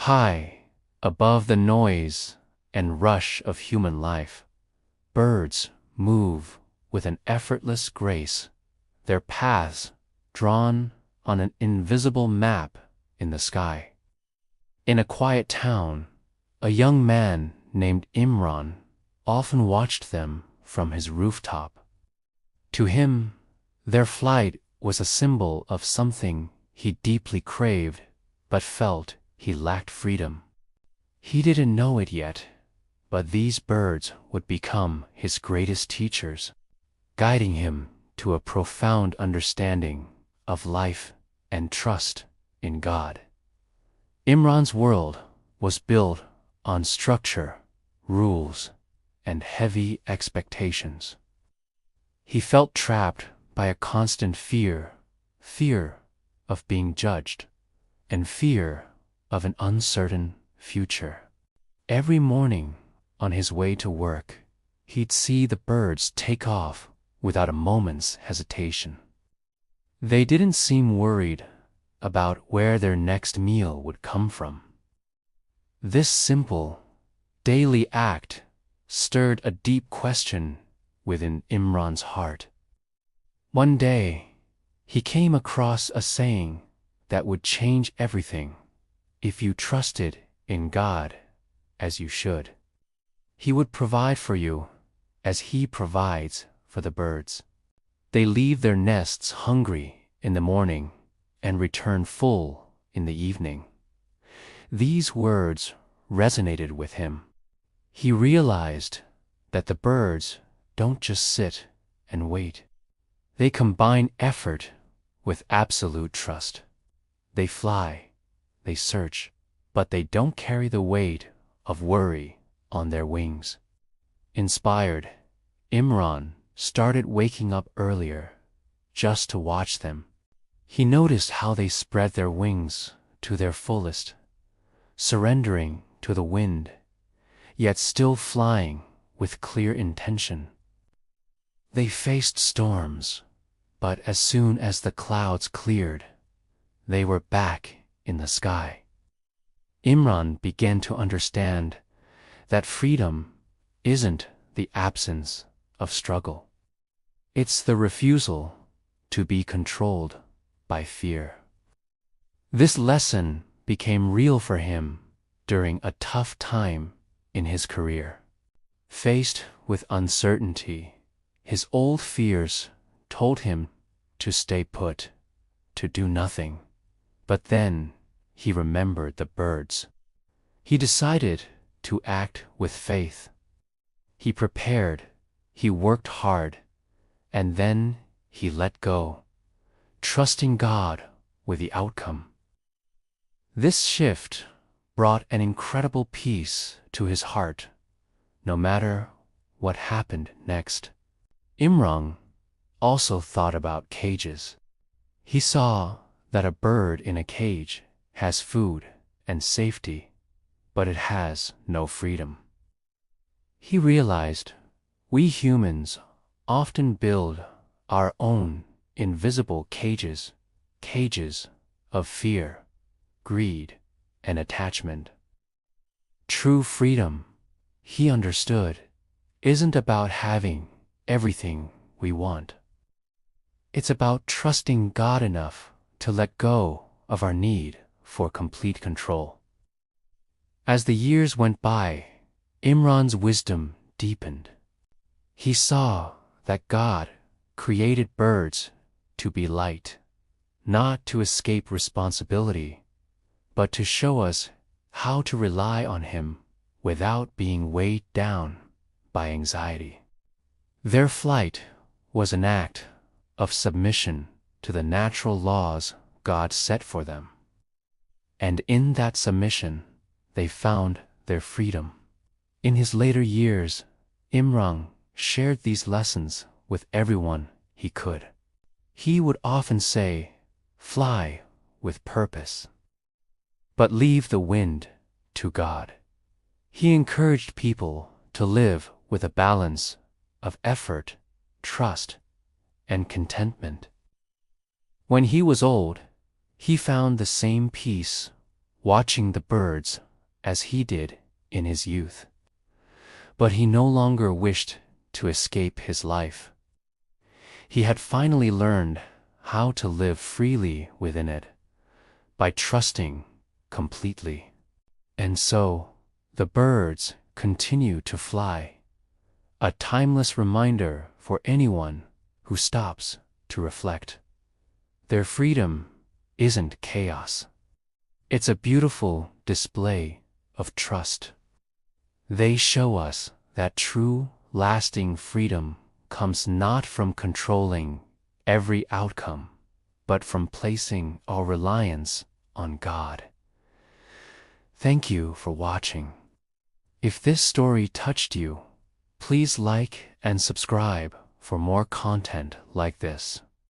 High above the noise and rush of human life, birds move with an effortless grace, their paths drawn on an invisible map in the sky. In a quiet town, a young man named Imran often watched them from his rooftop. To him, their flight was a symbol of something he deeply craved but felt he lacked freedom. He didn't know it yet, but these birds would become his greatest teachers, guiding him to a profound understanding of life and trust in God. Imran's world was built on structure, rules, and heavy expectations. He felt trapped by a constant fear of being judged, and fear of an uncertain future. Every morning on his way to work, he'd see the birds take off without a moment's hesitation. They didn't seem worried about where their next meal would come from. This simple, daily act stirred a deep question within Imran's heart. One day, he came across a saying that would change everything: if you trusted in God as you should, He would provide for you as He provides for the birds. They leave their nests hungry in the morning and return full in the evening. These words resonated with him. He realized that the birds don't just sit and wait. They combine effort with absolute trust. They fly, they search, but they don't carry the weight of worry on their wings. Inspired, Imran started waking up earlier just to watch them. He noticed how they spread their wings to their fullest, surrendering to the wind, yet still flying with clear intention. They faced storms, but as soon as the clouds cleared, they were back in the sky. Imran began to understand that freedom isn't the absence of struggle. It's the refusal to be controlled by fear. This lesson became real for him during a tough time in his career. Faced with uncertainty, his old fears told him to stay put, to do nothing. But then he remembered the birds. He decided to act with faith. He prepared, he worked hard, and then he let go, trusting God with the outcome. This shift brought an incredible peace to his heart, no matter what happened next. Imran also thought about cages. He saw that a bird in a cage has food and safety, but it has no freedom. He realized we humans often build our own invisible cages of fear, greed, and attachment. True freedom, he understood, isn't about having everything we want. It's about trusting God enough to let go of our need for complete control. As the years went by, Imran's wisdom deepened. He saw that God created birds to be light, not to escape responsibility, but to show us how to rely on Him without being weighed down by anxiety. Their flight was an act of submission to the natural laws God set for them. And in that submission, they found their freedom. In his later years, Imran shared these lessons with everyone he could. He would often say, "Fly with purpose, but leave the wind to God." He encouraged people to live with a balance of effort, trust, and contentment. When he was old, he found the same peace watching the birds as he did in his youth. But he no longer wished to escape his life. He had finally learned how to live freely within it, by trusting completely. And so, the birds continue to fly, a timeless reminder for anyone who stops to reflect. Their freedom isn't chaos. It's a beautiful display of trust. They show us that true, lasting freedom comes not from controlling every outcome, but from placing our reliance on God. Thank you for watching. If this story touched you, please like and subscribe for more content like this.